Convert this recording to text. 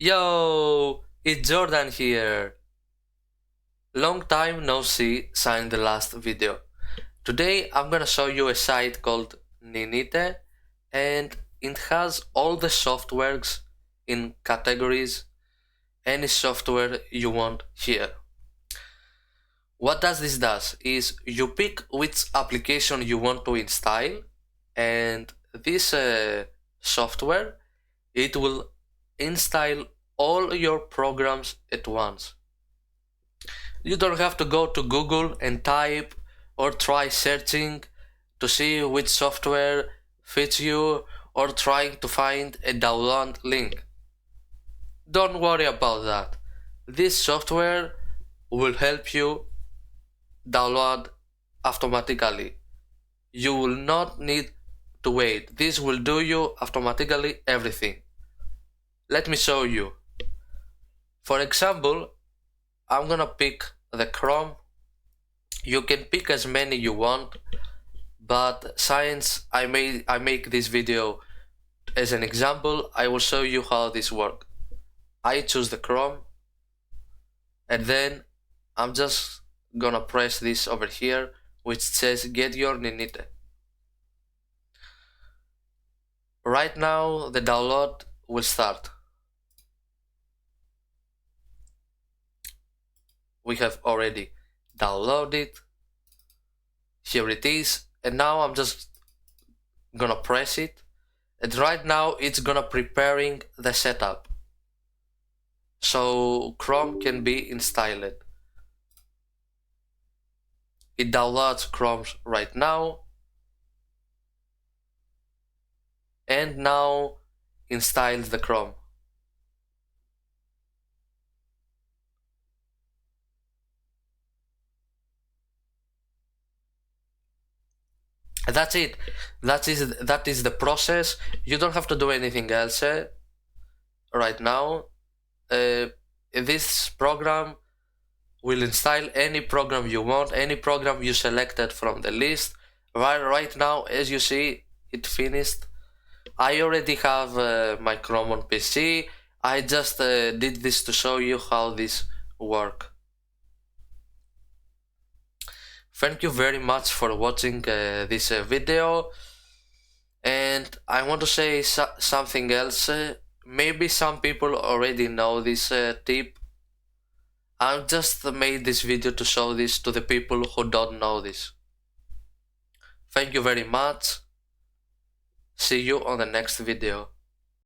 Yo, it's Jordan here. Long time no see since the last video. Today I'm gonna show you a site called Ninite and it has all the softwares in categories, any software you want here. What does this does is you pick which application you want to install and this software it will install all your programs at once. You don't have to go to Google and type or try searching to see which software fits you or trying to find a download link. Don't worry about that. This software will help you download automatically. You will not need to wait. This will do you automatically everything. Let me show you. For example, I'm gonna pick the Chrome. You can pick as many you want, but since I make this video as an example, I will show you how this works. I choose the Chrome and then I'm just gonna press this over here which says get your Ninite. Right now the download will start. We have already downloaded. Here it is, and now I'm just gonna press it, and right now it's gonna preparing the setup so Chrome can be installed. It downloads Chrome right now, and now installs the Chrome. That's it. That is the process. You don't have to do anything else right now. This program will install any program you want, any program you selected from the list. Right now, as you see, it finished. I already have my Chrome on PC. I just did this to show you how this works. Thank you very much for watching this video, and I want to say something else. Maybe some people already know this tip. I just made this video to show this to the people who don't know this. Thank you very much. See you on the next video.